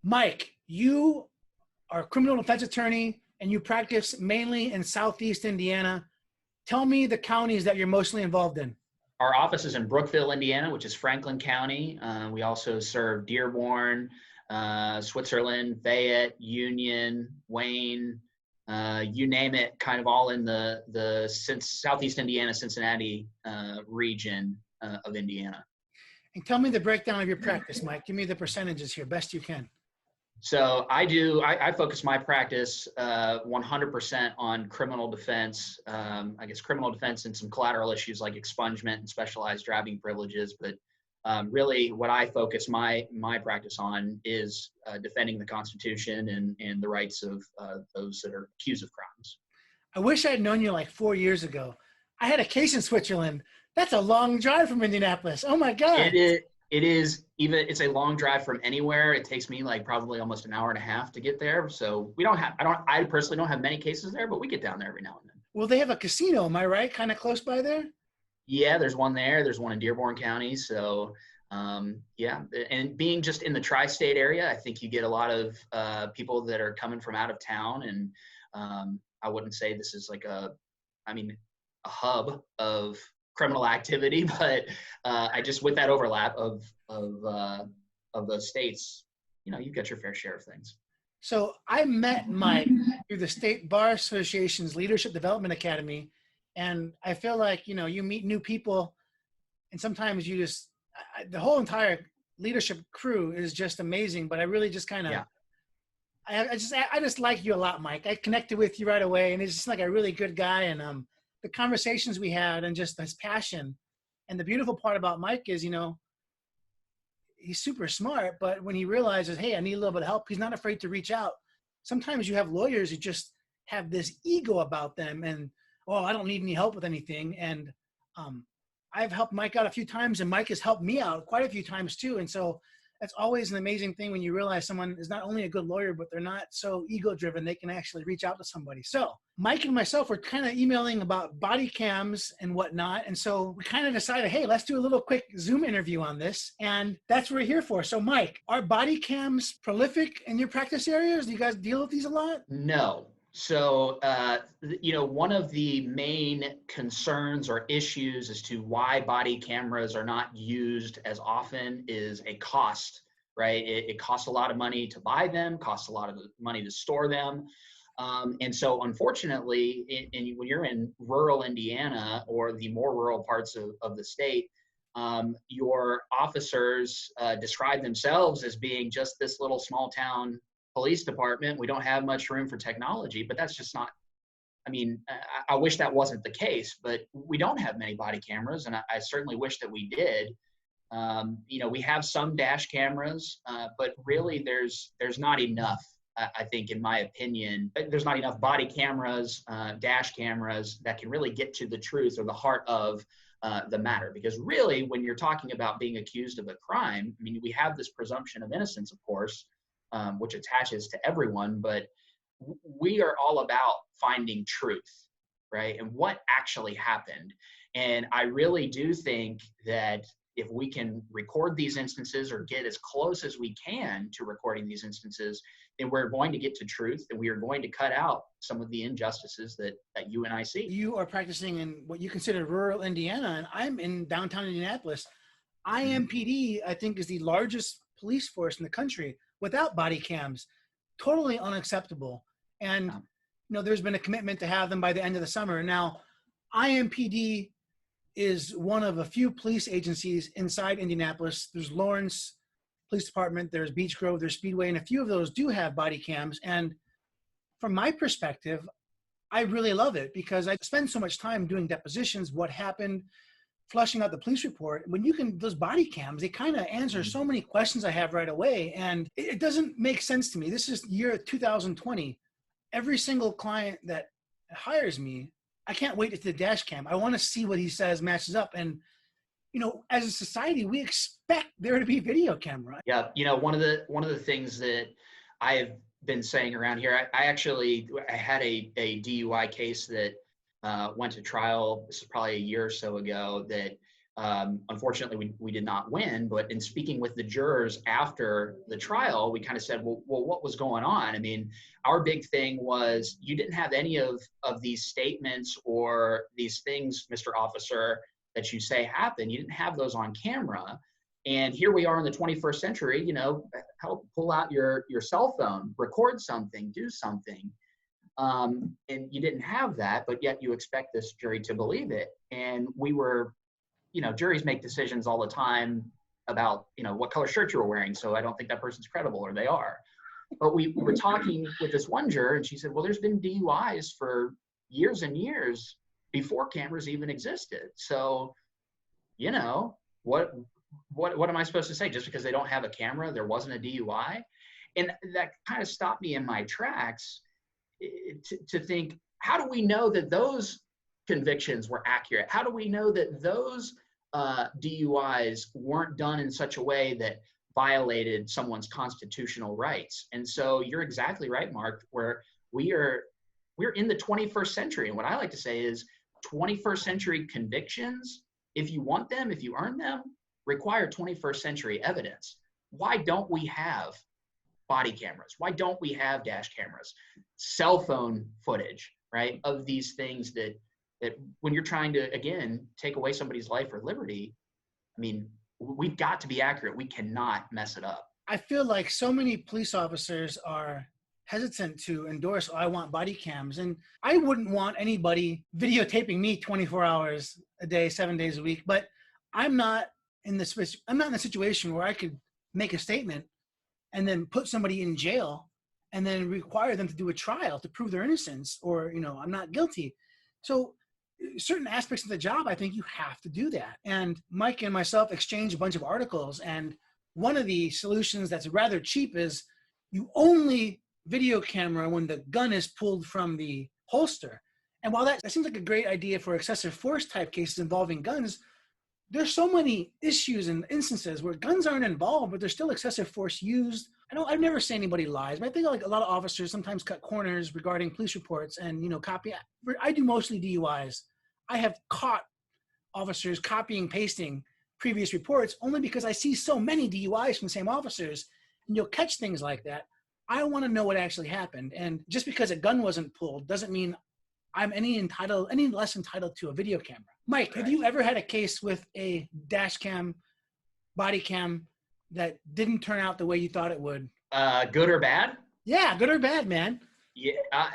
Mike, you are a criminal defense attorney and you practice mainly in Southeast Indiana. Tell me the counties that you're mostly involved in. Our office is in Brookville, Indiana, which is Franklin County. We also serve Dearborn, Switzerland, Fayette, Union, Wayne, you name it, kind of all in the Southeast Indiana, Cincinnati region of Indiana. And tell me the breakdown of your practice, Mike. Give me the percentages here, best you can. So I focus my practice 100% on criminal defense, criminal defense and some collateral issues like expungement and specialized driving privileges. But really what I focus my practice on is defending the Constitution and the rights of those that are accused of crimes. I wish I had known you like 4 years ago. I had a case in Switzerland. That's a long drive from Indianapolis. Oh my God. It's a long drive from anywhere. It takes me like probably almost an hour and a half to get there. So I personally don't have many cases there, but we get down there every now and then. Well, they have a casino, am I right? Kind of close by there? Yeah, there's one there. There's one in Dearborn County. So yeah, and being just in the tri-state area, I think you get a lot of people that are coming from out of town. And I wouldn't say this is like a hub of criminal activity, but I just, with that overlap of those states, you get your fair share of things. So I met Mike through the State Bar Association's Leadership Development Academy. And I feel like, you meet new people and sometimes you just, the whole entire leadership crew is just amazing, but I really just kind of, I just like you a lot, Mike. I connected with you right away and it's just like a really good guy. And the conversations we had and just his passion. And the beautiful part about Mike is, he's super smart, but when he realizes, hey, I need a little bit of help, he's not afraid to reach out. Sometimes you have lawyers who just have this ego about them and, oh, I don't need any help with anything. And I've helped Mike out a few times and Mike has helped me out quite a few times too. And so that's always an amazing thing when you realize someone is not only a good lawyer, but they're not so ego driven. They can actually reach out to somebody. So Mike and myself were kind of emailing about body cams and whatnot. And so we kind of decided, hey, let's do a little quick Zoom interview on this. And that's what we're here for. So Mike, are body cams prolific in your practice areas? Do you guys deal with these a lot? No. So, one of the main concerns or issues as to why body cameras are not used as often is a cost, right? It costs a lot of money to buy them, costs a lot of money to store them. And so unfortunately, when you're in rural Indiana or the more rural parts of the state, your officers describe themselves as being just this little small town police department. We don't have much room for technology, but that's just not, I wish that wasn't the case, but we don't have many body cameras. And I certainly wish that we did. We have some dash cameras, but really there's not enough, I think, in my opinion. There's not enough body cameras, dash cameras that can really get to the truth or the heart of the matter. Because really, when you're talking about being accused of a crime, we have this presumption of innocence, of course, which attaches to everyone, but we are all about finding truth, right? And what actually happened. And I really do think that if we can record these instances or get as close as we can to recording these instances, then we're going to get to truth and we are going to cut out some of the injustices that you and I see. You are practicing in what you consider rural Indiana, and I'm in downtown Indianapolis. IMPD, I think, is the largest police force in the country without body cams. Totally unacceptable. And there's been a commitment to have them by the end of the summer. Now, IMPD is one of a few police agencies inside Indianapolis. There's Lawrence Police Department, there's Beech Grove, there's Speedway, and a few of those do have body cams. And from my perspective, I really love it because I spend so much time doing depositions, what happened, flushing out the police report. When those body cams, they kind of answer so many questions I have right away. And it doesn't make sense to me. This is year 2020. Every single client that hires me, I can't wait to the dash cam. I want to see what he says matches up. And, as a society, we expect there to be video camera. Yeah. One of the things that I have been saying around here, I had a DUI case that went to trial. This is probably a year or so ago, that Unfortunately, we did not win, but in speaking with the jurors after the trial, we kind of said, well, what was going on? I mean, our big thing was you didn't have any of these statements or these things, Mr. Officer, that you say happened. You didn't have those on camera. And here we are in the 21st century, you know, help pull out your cell phone, record something, do something. And you didn't have that, but yet you expect this jury to believe it. And we were, you know, juries make decisions all the time about, you know, what color shirt you're wearing. So I don't think that person's credible, or they are. But we were talking with this one juror, and she said, well, there's been DUIs for years and years before cameras even existed. So, you know, what am I supposed to say? Just because they don't have a camera, there wasn't a DUI? And that kind of stopped me in my tracks to think, how do we know that those convictions were accurate? How do we know that those DUIs weren't done in such a way that violated someone's constitutional rights? And so you're exactly right, Mark, where we're in the 21st century. And what I like to say is 21st century convictions, if you want them, if you earn them, require 21st century evidence. Why don't we have body cameras? Why don't we have dash cameras, cell phone footage, right, of these things that when you're trying to, again, take away somebody's life or liberty, I mean, we've got to be accurate. We cannot mess it up. I feel like so many police officers are hesitant to endorse, I want body cams. And I wouldn't want anybody videotaping me 24 hours a day, 7 days a week, but I'm not in the situation where I could make a statement and then put somebody in jail and then require them to do a trial to prove their innocence, or, you know, I'm not guilty. So certain aspects of the job, I think you have to do that. And Mike and myself exchanged a bunch of articles, and one of the solutions that's rather cheap is you only video camera when the gun is pulled from the holster. And while that seems like a great idea for excessive force type cases involving guns, there's so many issues and instances where guns aren't involved, but there's still excessive force used. I've never seen anybody lies, but I think like a lot of officers sometimes cut corners regarding police reports and, you know, copy. I do mostly DUIs. I have caught officers copying, pasting previous reports only because I see so many DUIs from the same officers, and you'll catch things like that. I want to know what actually happened. And just because a gun wasn't pulled doesn't mean I'm any less entitled to a video camera. Mike, have you ever had a case with a dash cam, body cam that didn't turn out the way you thought it would? Good or bad? Yeah, good or bad, man. Yeah,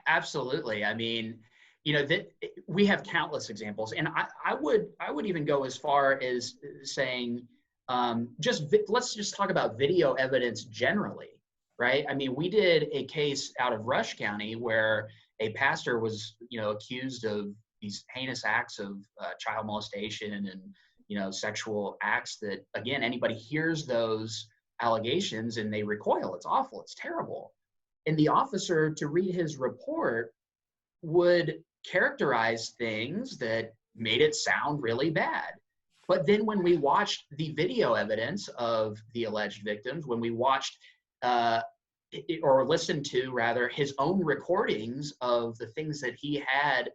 absolutely. I mean, you know, that we have countless examples, and I would even go as far as saying, let's just talk about video evidence generally, right? I mean, we did a case out of Rush County where a pastor was, you know, accused of these heinous acts of child molestation and, you know, sexual acts that, again, anybody hears those allegations and they recoil. It's awful. It's terrible. And the officer, to read his report, would characterize things that made it sound really bad. But then when we watched the video evidence of the alleged victims, when we watched or listened to, rather, his own recordings of the things that he had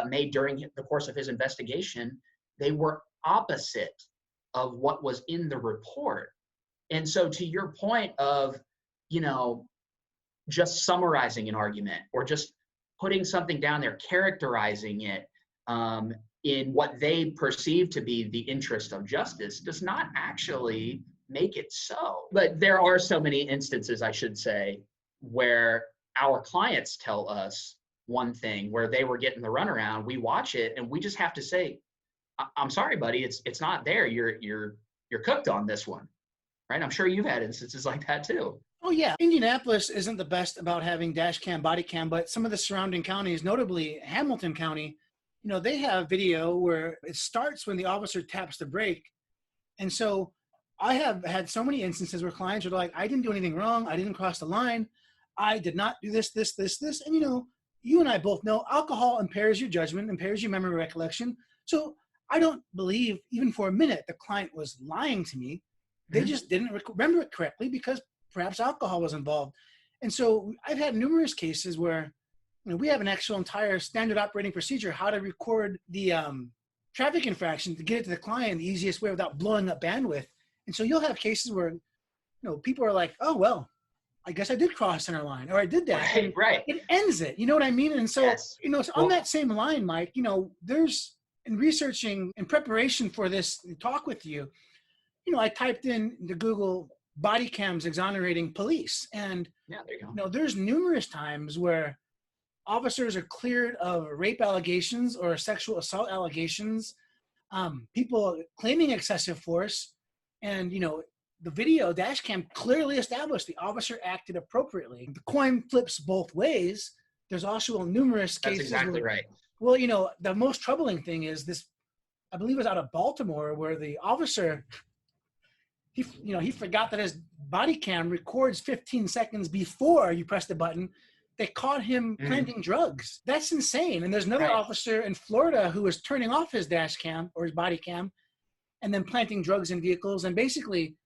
made during the course of his investigation, they were opposite of what was in the report. And so to your point of, you know, just summarizing an argument or just putting something down there, characterizing it in what they perceive to be the interest of justice does not actually make it so. But there are so many instances, I should say, where our clients tell us one thing, where they were getting the runaround. We watch it and we just have to say, I'm sorry, buddy, it's not there. You're cooked on this one, right? I'm sure you've had instances like that too. Oh yeah, Indianapolis isn't the best about having dash cam, body cam, but some of the surrounding counties, notably Hamilton County, you know, they have video where it starts when the officer taps the brake. And so I have had so many instances where clients are like, I didn't do anything wrong. I didn't cross the line. I did not do this. And, you know, you and I both know alcohol impairs your judgment, impairs your memory recollection. So I don't believe even for a minute the client was lying to me. They just didn't remember it correctly because perhaps alcohol was involved. And so I've had numerous cases where, you know, we have an actual entire standard operating procedure, how to record the traffic infraction to get it to the client the easiest way without blowing up bandwidth. And so you'll have cases where, you know, people are like, oh, well, I guess I did cross center line, or I did that. Right, And right. it ends it. You know what I mean? And so, Yes. you know, so on that same line, Mike, you know, there's, in researching in preparation for this talk with you, you know, I typed in the Google body cams exonerating police. And, Yeah, there you go. you know, there's numerous times where officers are cleared of rape allegations or sexual assault allegations, people claiming excessive force, and, you know, the video dash cam clearly established the officer acted appropriately. The coin flips both ways. There's also numerous cases. That's exactly right. Well, you know, the most troubling thing is this, I believe it was out of Baltimore, where the officer, he forgot that his body cam records 15 seconds before you press the button. They caught him planting drugs. That's insane. And there's another officer in Florida who was turning off his dash cam or his body cam and then planting drugs in vehicles. And basically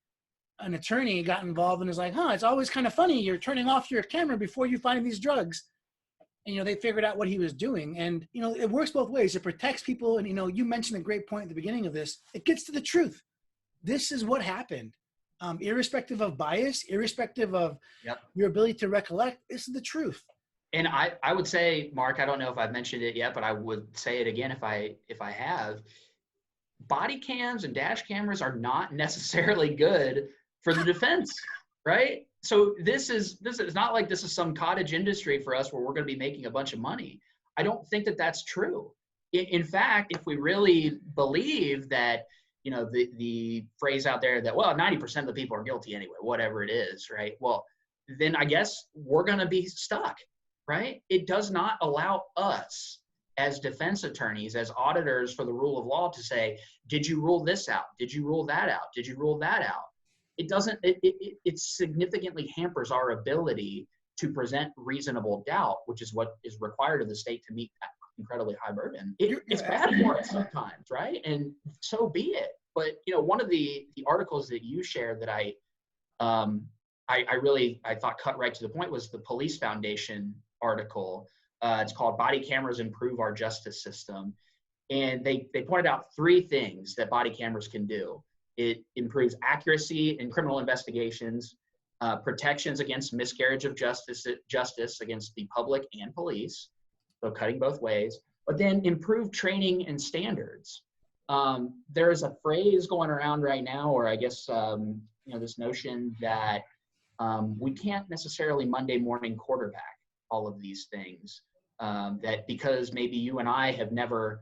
an attorney got involved and was like, it's always kind of funny. You're turning off your camera before you find these drugs. And, you know, they figured out what he was doing. And, you know, it works both ways. It protects people. And, you know, you mentioned a great point at the beginning of this. It gets to the truth. This is what happened. Irrespective of bias, irrespective of your ability to recollect, this is the truth. And I would say, Mark, I don't know if I've mentioned it yet, but I would say it again if I have. Body cams and dash cameras are not necessarily good for the defense, right? So this is not like this is some cottage industry for us where we're going to be making a bunch of money. I don't think that that's true. In fact, if we really believe that, you know, the phrase out there that, well, 90% of the people are guilty anyway, whatever it is, right? Well, then I guess we're going to be stuck, right? It does not allow us as defense attorneys, as auditors for the rule of law to say, did you rule this out? Did you rule that out? Did you rule that out? It doesn't, it significantly hampers our ability to present reasonable doubt, which is what is required of the state to meet that incredibly high burden. It's bad for us sometimes, right? And so be it. But, you know, one of the articles that you shared that I thought cut right to the point was the Police Foundation article. It's called Body Cameras Improve Our Justice System. And they pointed out 3 things that body cameras can do. It improves accuracy in criminal investigations, protections against miscarriage of justice against the public and police, so cutting both ways, but then improve training and standards. There is a phrase going around right now, or I guess, you know, this notion that we can't necessarily Monday morning quarterback all of these things, that because maybe you and I have never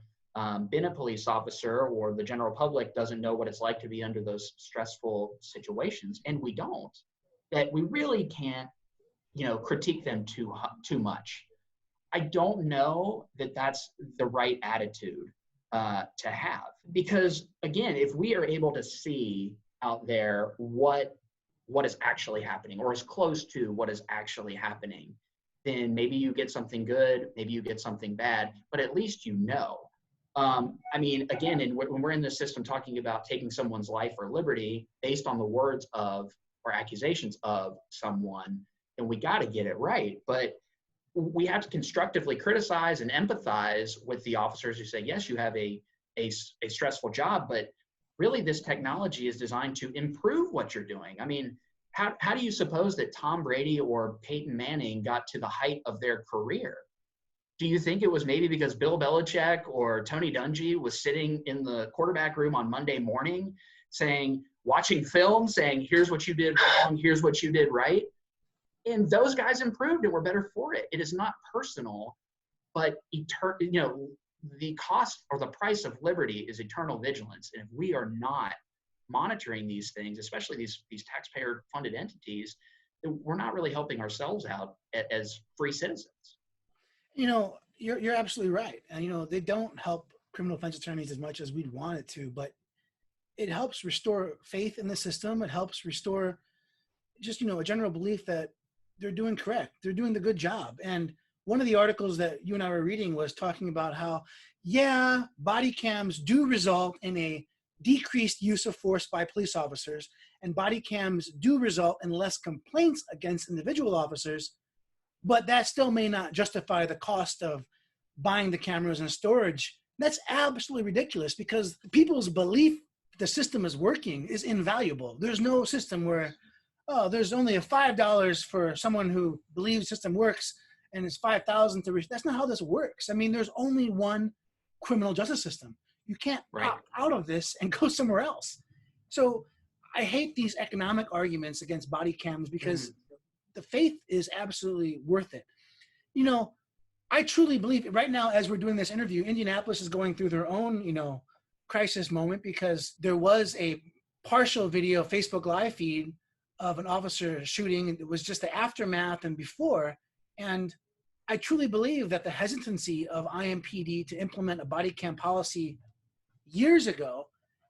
been a police officer, or the general public doesn't know what it's like to be under those stressful situations, and we don't, that we really can't, you know, critique them too much. I don't know that that's the right attitude to have, because again, if we are able to see out there what is actually happening, or as close to what is actually happening, then maybe you get something good, maybe you get something bad, but at least you know. I mean, again, when we're in this system talking about taking someone's life or liberty based on the words of or accusations of someone, then we got to get it right. But we have to constructively criticize and empathize with the officers who say, yes, you have a stressful job, but really this technology is designed to improve what you're doing. I mean, how do you suppose that Tom Brady or Peyton Manning got to the height of their career? Do you think it was maybe because Bill Belichick or Tony Dungy was sitting in the quarterback room on Monday morning watching film, saying, here's what you did wrong, here's what you did right? And those guys improved and were better for it. It is not personal, but the cost or the price of liberty is eternal vigilance. And if we are not monitoring these things, especially these taxpayer-funded entities, then we're not really helping ourselves out as free citizens. You know, you're absolutely right. And, you know, they don't help criminal defense attorneys as much as we'd want it to, but it helps restore faith in the system. It helps restore just, you know, a general belief that they're doing correct. They're doing the good job. And one of the articles that you and I were reading was talking about how, yeah, body cams do result in a decreased use of force by police officers, and body cams do result in less complaints against individual officers, but that still may not justify the cost of buying the cameras and storage That's absolutely ridiculous because people's belief the system is working is invaluable. There's no system where, oh, there's only a $5 for someone who believes the system works and it's 5,000 to reach. That's not how this works. I mean, there's only one criminal justice system. You can't opt out of this and go somewhere else. So I hate these economic arguments against body cams because the faith is absolutely worth it. You know, I truly believe right now, as we're doing this interview, Indianapolis is going through their own, you know, crisis moment because there was a partial video Facebook live feed of an officer shooting. It was just the aftermath and before. And I truly believe that the hesitancy of IMPD to implement a body cam policy years ago,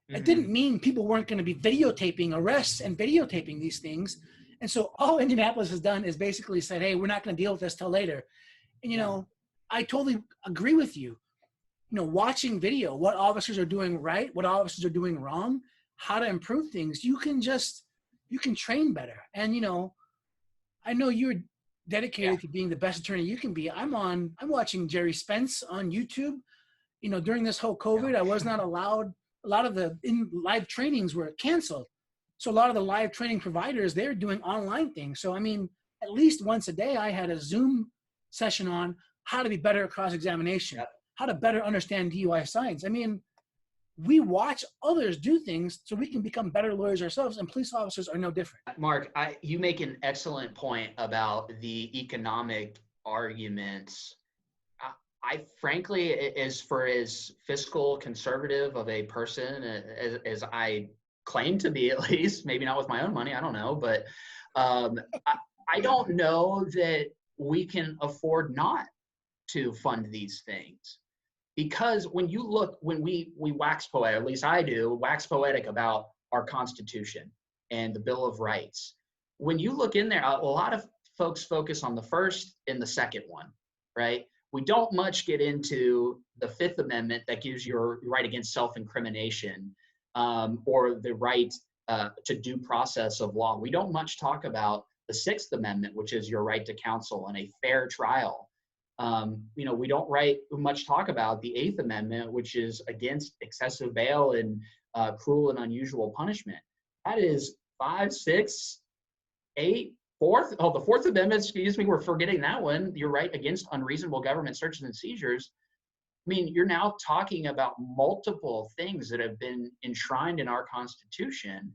it didn't mean people weren't going to be videotaping arrests and videotaping these things. And so all Indianapolis has done is basically said, hey, we're not going to deal with this till later. And, you know, I totally agree with you. You know, watching video, what officers are doing right, what officers are doing wrong, how to improve things, you can train better. And, you know, I know you're dedicated to being the best attorney you can be. I'm watching Jerry Spence on YouTube. You know, during this whole COVID, I was not allowed, a lot of the live trainings were canceled. So a lot of the live training providers, they're doing online things. So, I mean, at least once a day, I had a Zoom session on how to be better at cross-examination, how to better understand DUI science. I mean, we watch others do things so we can become better lawyers ourselves, and police officers are no different. Mark, you make an excellent point about the economic arguments. I frankly, as fiscal conservative of a person as I claim to be, at least, maybe not with my own money, I don't know, but I don't know that we can afford not to fund these things. Because when we wax poetic, at least I do, wax poetic about our Constitution and the Bill of Rights. When you look in there, a lot of folks focus on the first and the second one, right? We don't much get into the Fifth Amendment that gives your right against self-incrimination or the right to due process of law. We don't much talk about the Sixth Amendment, which is your right to counsel and a fair trial. You know, we don't much talk about the Eighth Amendment, which is against excessive bail and cruel and unusual punishment. That is 5, 6, 8, Fourth. Oh, the Fourth Amendment, excuse me, we're forgetting that one. You're right against unreasonable government searches and seizures. I mean, you're now talking about multiple things that have been enshrined in our Constitution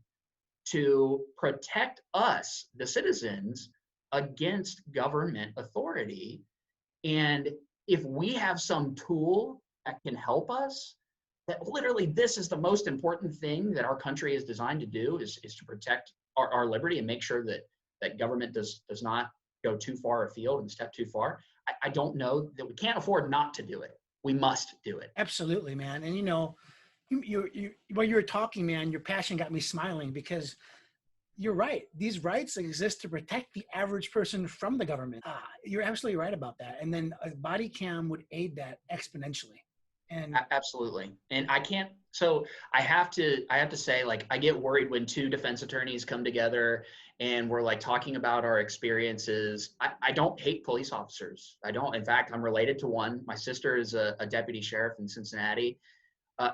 to protect us, the citizens, against government authority. And if we have some tool that can help us, that literally this is the most important thing that our country is designed to do is to protect our liberty and make sure that government does not go too far afield and step too far. I don't know that we can't afford not to do it. We must do it. Absolutely, man. And you know, while you were talking, man, your passion got me smiling because you're right. These rights exist to protect the average person from the government. You're absolutely right about that. And then a body cam would aid that exponentially. And absolutely. And I have to say, like, I get worried when two defense attorneys come together and we're like talking about our experiences. I don't hate police officers. I don't. In fact, I'm related to one. My sister is a deputy sheriff in Cincinnati.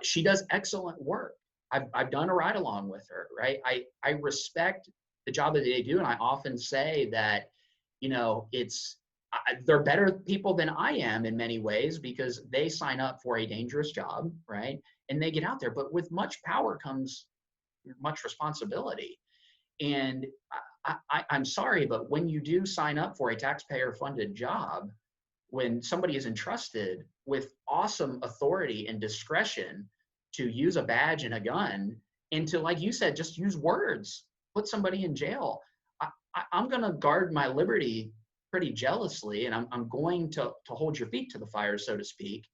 She does excellent work. I've done a ride along with her, right? I respect the job that they do. And I often say that, you know, they're better people than I am in many ways because they sign up for a dangerous job, right? And they get out there, but with much power comes much responsibility. And I'm sorry, but when you do sign up for a taxpayer funded job, when somebody is entrusted with awesome authority and discretion to use a badge and a gun and to, like you said, just use words, put somebody in jail, I'm going to guard my liberty pretty jealously, and I'm going to hold your feet to the fire, so to speak.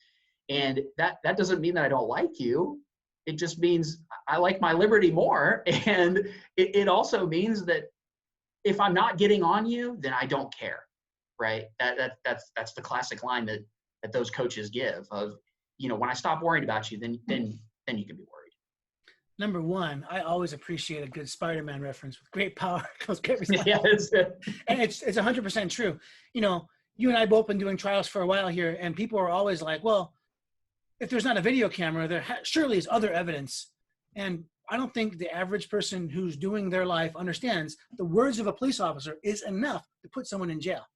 And that doesn't mean that I don't like you. It just means I like my liberty more. And it also means that if I'm not getting on you, then I don't care, right? That's the classic line that those coaches give of, you know, when I stop worrying about you, then you can be worried. Number one, I always appreciate a good Spider-Man reference. With great power comes great Yes. And it's 100% true. You know, you and I both been doing trials for a while here, and people are always like, well, if there's not a video camera, there surely is other evidence. And I don't think the average person who's doing their life understands the words of a police officer is enough to put someone in jail.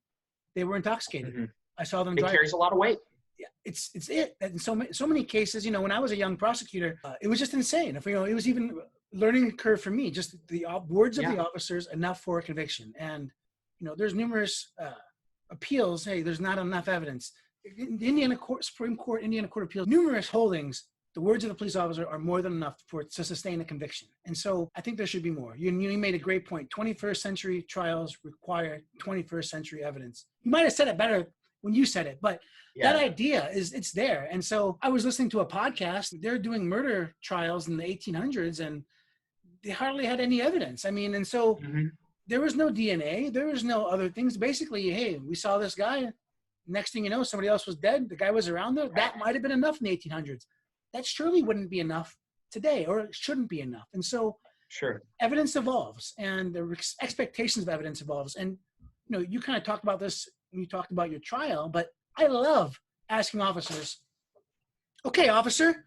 They were intoxicated. Mm-hmm. I saw them It drive. carries a lot of weight. Yeah, it's it. And so many cases, you know, when I was a young prosecutor, it was just insane. If you know, it was even learning curve for me. Just the words of the officers enough for a conviction. And you know, there's numerous appeals. Hey, there's not enough evidence. The Indiana Supreme Court, Indiana Court of Appeals, numerous holdings. The words of the police officer are more than enough to sustain a conviction. And so I think there should be more. You made a great point. 21st century trials require 21st century evidence. You might have said it better when you said it, but that idea it's there. And so I was listening to a podcast. They're doing murder trials in the 1800s, and they hardly had any evidence. I mean, and so there was no DNA. There was no other things. Basically, hey, we saw this guy. Next thing you know, somebody else was dead. The guy was around there. That might have been enough in the 1800s. That surely wouldn't be enough today, or it shouldn't be enough. And so evidence evolves, and the expectations of evidence evolves. And, you know, you kind of talked about this when you talked about your trial, but I love asking officers, okay, officer,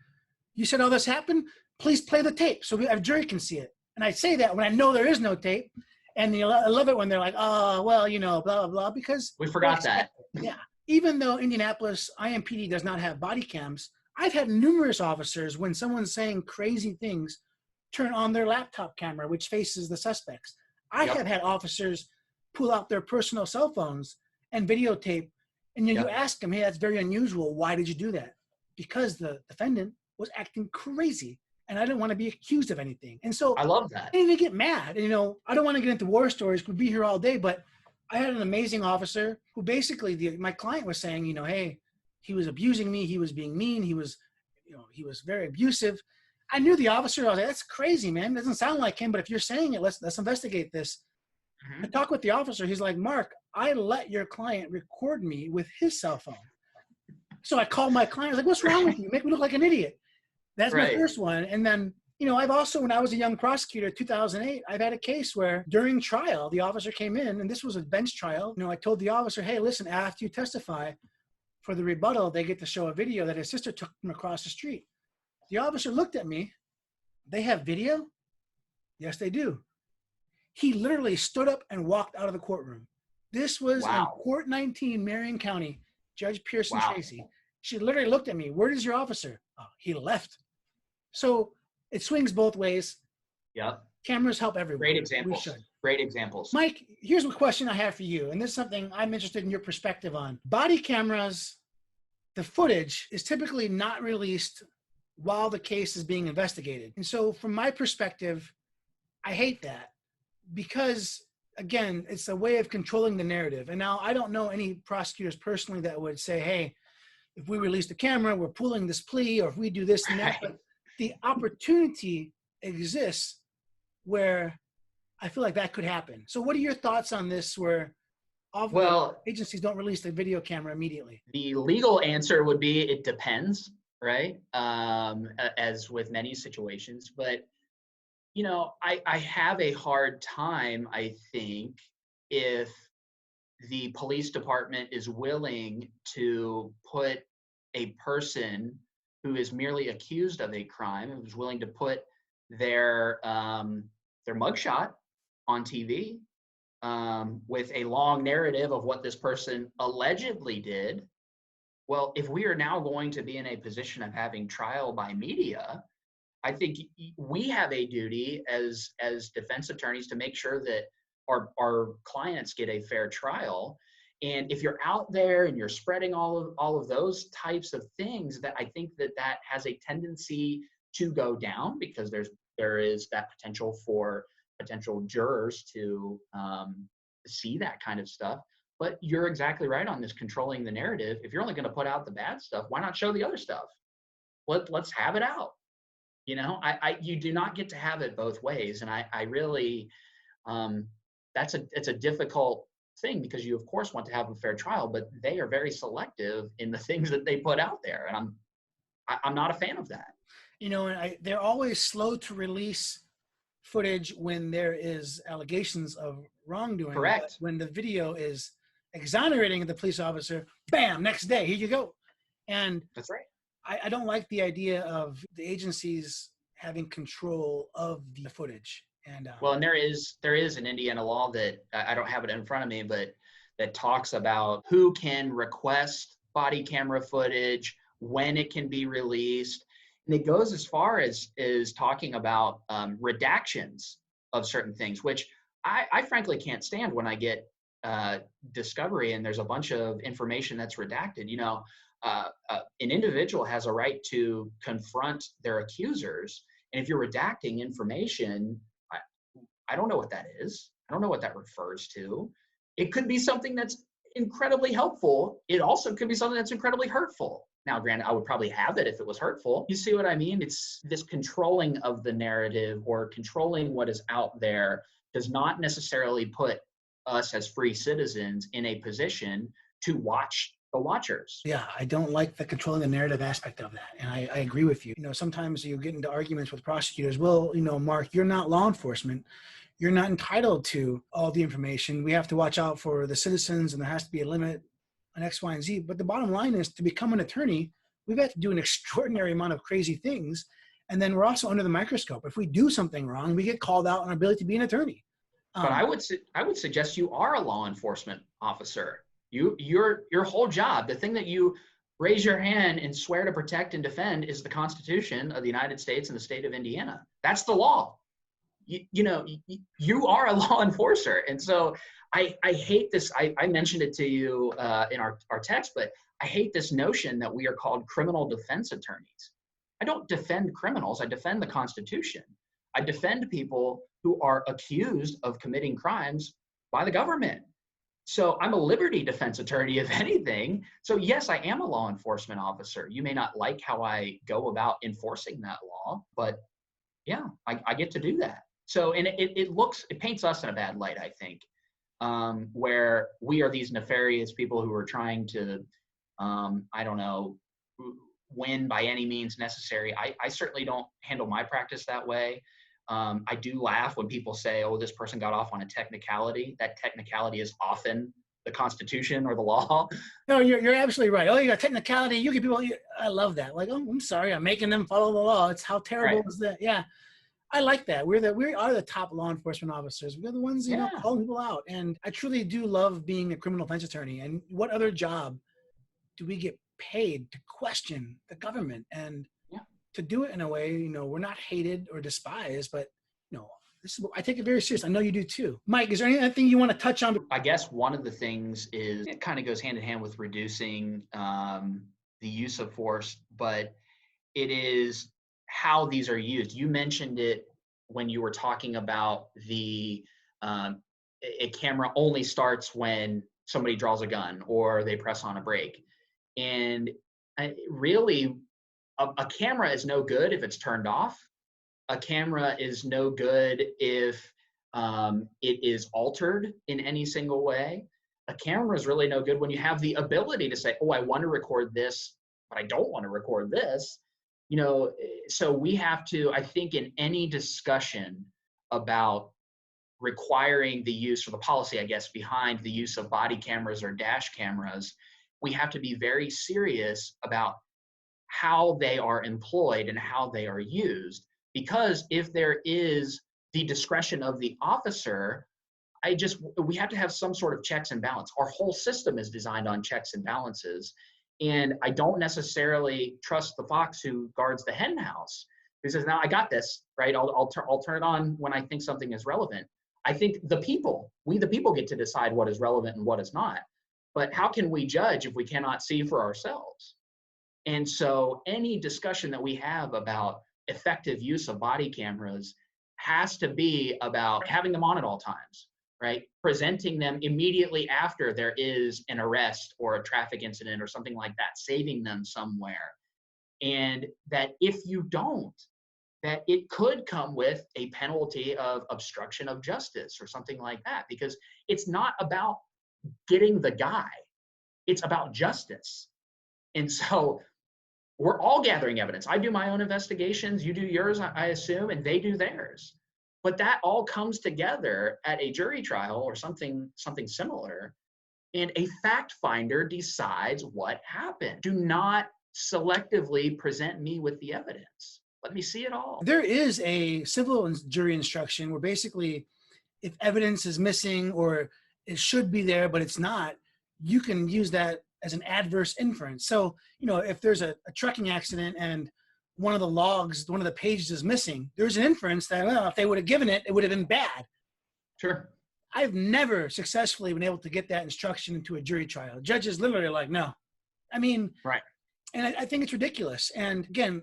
you said all this happened. Please play the tape so a jury can see it. And I say that when I know there is no tape. And I love it when they're like, oh, well, you know, blah, blah, blah, because we forgot that. Yeah. Even though Indianapolis IMPD does not have body cams, I've had numerous officers, when someone's saying crazy things, turn on their laptop camera, which faces the suspects. I have had officers pull out their personal cell phones and videotape. And you ask them, hey, that's very unusual. Why did you do that? Because the defendant was acting crazy, and I didn't want to be accused of anything. And so I love that. I didn't even get mad. And, you know, I don't want to get into war stories. We'd be here all day, but I had an amazing officer who basically, my client was saying, you know, hey, he was abusing me. He was being mean. He was very abusive. I knew the officer. I was like, that's crazy, man. It doesn't sound like him, but if you're saying it, let's investigate this. I talked with the officer. He's like, Mark, I let your client record me with his cell phone. So I called my client. I was like, what's wrong with you? You make me look like an idiot. That's my first one. And then, you know, I've also, when I was a young prosecutor, 2008, I've had a case where during trial, the officer came in, and this was a bench trial. You know, I told the officer, hey, listen, after you testify for the rebuttal, they get to show a video that his sister took from across the street. The officer looked at me. They have video? Yes, they do. He literally stood up and walked out of the courtroom. This was in Court 19, Marion County, Judge Pearson Tracy. She literally looked at me. Where is your officer? Oh, he left. So it swings both ways. Yep. Cameras help everyone. Great examples. Great examples. Mike, here's a question I have for you, and this is something I'm interested in your perspective on. Body cameras, the footage is typically not released while the case is being investigated. And so from my perspective, I hate that because, again, it's a way of controlling the narrative. And now I don't know any prosecutors personally that would say, hey, if we release the camera, we're pulling this plea, or if we do this and that. But the opportunity exists where I feel like that could happen. So what are your thoughts on this where agencies don't release the video camera immediately? The legal answer would be it depends, right? As with many situations. But, you know, I have a hard time, I think, if the police department is willing to put a person who is merely accused of a crime, who's willing to put their mugshot on TV with a long narrative of what this person allegedly did. Well, if we are now going to be in a position of having trial by media, I think we have a duty as defense attorneys to make sure that our clients get a fair trial. And if you're out there and you're spreading all of those types of things, that I think that has a tendency to go down, because there is that potential for potential jurors to see that kind of stuff. But you're exactly right on this controlling the narrative. If you're only going to put out the bad stuff, why not show the other stuff? Let's have it out. You know, you do not get to have it both ways. And I really, it's a difficult thing, because you of course want to have a fair trial, but they are very selective in the things that they put out there. And I'm not a fan of that. You know, and they're always slow to release footage when there is allegations of wrongdoing. Correct. When the video is exonerating the police officer, bam, next day, here you go. And that's right. I don't like the idea of the agencies having control of the footage. And Well, and there is an Indiana law that I don't have it in front of me, but that talks about who can request body camera footage, when it can be released, and it goes as far as talking about redactions of certain things, which I frankly can't stand when I get discovery and there's a bunch of information that's redacted. An individual has a right to confront their accusers, and if you're redacting information, I don't know what that is. I don't know what that refers to. It could be something that's incredibly helpful. It also could be something that's incredibly hurtful. Now, granted, I would probably have it if it was hurtful. You see what I mean? It's this controlling of the narrative or controlling what is out there does not necessarily put us as free citizens in a position to watch the watchers. yeah, I don't like the controlling the narrative aspect of that. And I agree with you. Sometimes you get into arguments with prosecutors. Well, Marc, you're not law enforcement. You're not entitled to all the information. We have to watch out for the citizens, and there has to be a limit on X, Y, and Z. But the bottom line is, to become an attorney, we've got to do an extraordinary amount of crazy things. And then we're also under the microscope. If we do something wrong, we get called out on our ability to be an attorney. But I would suggest you are a law enforcement officer. Your whole job, the thing that you raise your hand and swear to protect and defend, is the Constitution of the United States and the state of Indiana. That's the law. You are a law enforcer. And so I hate this. I mentioned it to you in our text, but I hate this notion that we are called criminal defense attorneys. I don't defend criminals. I defend the Constitution. I defend people who are accused of committing crimes by the government. So I'm a liberty defense attorney, if anything. So yes, I am a law enforcement officer. You may not like how I go about enforcing that law, but yeah, I get to do that. So, and it paints us in a bad light, I think, where we are these nefarious people who are trying to, I don't know, win by any means necessary. I certainly don't handle my practice that way. I do laugh when people say, oh, this person got off on a technicality. That technicality is often the Constitution or the law. No, you're absolutely right. Oh, you got technicality. You get people. I love that. Like, oh, I'm sorry, I'm making them follow the law. It's how terrible is that? Yeah, I like that. We are the top law enforcement officers. We're the ones, calling people out. And I truly do love being a criminal defense attorney. And what other job do we get paid to question the government and to do it in a way, we're not hated or despised, but I take it very serious. I know you do too. Mike, is there anything you want to touch on? I guess one of the things is it kind of goes hand in hand with reducing the use of force, but it is how these are used. You mentioned it when you were talking about a camera only starts when somebody draws a gun or they press on a brake. And really, a camera is no good if it's turned off. A camera is no good if it is altered in any single way. A camera is really no good when you have the ability to say, oh, I want to record this, but I don't want to record this. So we have to, I think, in any discussion about requiring the use, or the policy, I guess, behind the use of body cameras or dash cameras, we have to be very serious about how they are employed and how they are used. Because if there is the discretion of the officer, we have to have some sort of checks and balance. Our whole system is designed on checks and balances. And I don't necessarily trust the fox who guards the hen house, who says, now I got this, right? I'll turn it on when I think something is relevant. I think we the people get to decide what is relevant and what is not. But how can we judge if we cannot see for ourselves? And so any discussion that we have about effective use of body cameras has to be about having them on at all times, right? Presenting them immediately after there is an arrest or a traffic incident or something like that, saving them somewhere. And that if you don't, that it could come with a penalty of obstruction of justice or something like that, because it's not about getting the guy, it's about justice. And so we're all gathering evidence. I do my own investigations, you do yours, I assume, and they do theirs. But that all comes together at a jury trial or something similar, and a fact finder decides what happened. Do not selectively present me with the evidence. Let me see it all. There is a civil jury instruction where basically if evidence is missing or it should be there, but it's not, you can use that as an adverse inference. So, if there's a trucking accident and one of the logs, one of the pages is missing, there's an inference that, well, if they would have given it, it would have been bad. Sure. I've never successfully been able to get that instruction into a jury trial. Judges literally are like, no. I mean, right. And I think it's ridiculous. And again,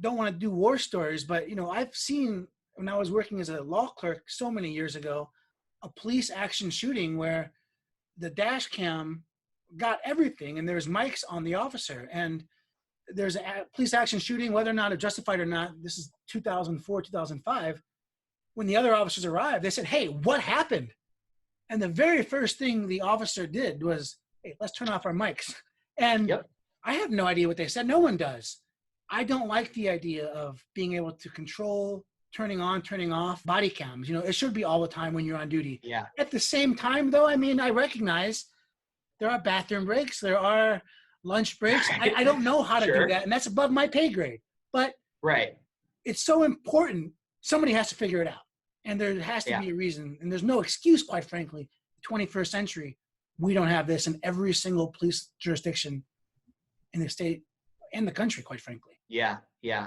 don't want to do war stories, but I've seen when I was working as a law clerk so many years ago, a police action shooting where the dash cam got everything and there's mics on the officer, and there's a police action shooting, whether or not it's justified or not. This is 2004, 2005. When the other officers arrived, they said, hey, what happened? And the very first thing the officer did was, hey, let's turn off our mics. And yep. I have no idea what they said. No one does. I don't like the idea of being able to control turning on, turning off body cams. It should be all the time when you're on duty. Yeah. At the same time, though, I recognize there are bathroom breaks, there are lunch breaks. I don't know how to sure. do that, and that's above my pay grade. But right. It's so important. Somebody has to figure it out, and there has to be a reason. And there's no excuse, quite frankly. 21st century, we don't have this in every single police jurisdiction in the state and the country, quite frankly. Yeah.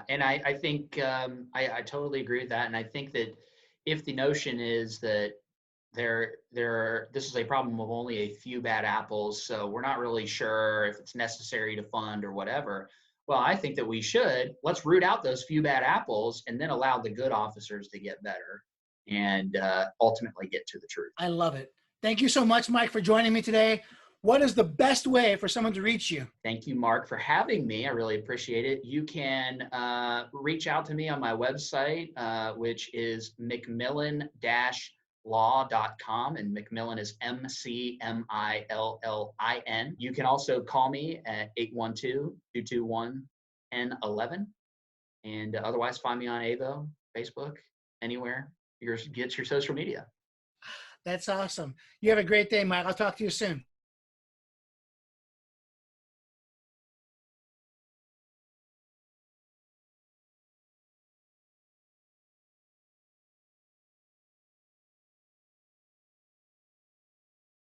And I think I totally agree with that. And I think that if the notion is that this is a problem of only a few bad apples, so we're not really sure if it's necessary to fund or whatever. Well, I think that let's root out those few bad apples and then allow the good officers to get better and ultimately get to the truth. I love it. Thank you so much, Mike, for joining me today. What is the best way for someone to reach you? Thank you, Mark, for having me. I really appreciate it. You can reach out to me on my website, which is McMillin-law.com, and McMillin is McMillin. You can also call me at 812-221-1011, and otherwise find me on AVO, Facebook, anywhere you get your social media. That's awesome. You have a great day, Mike. I'll talk to you soon.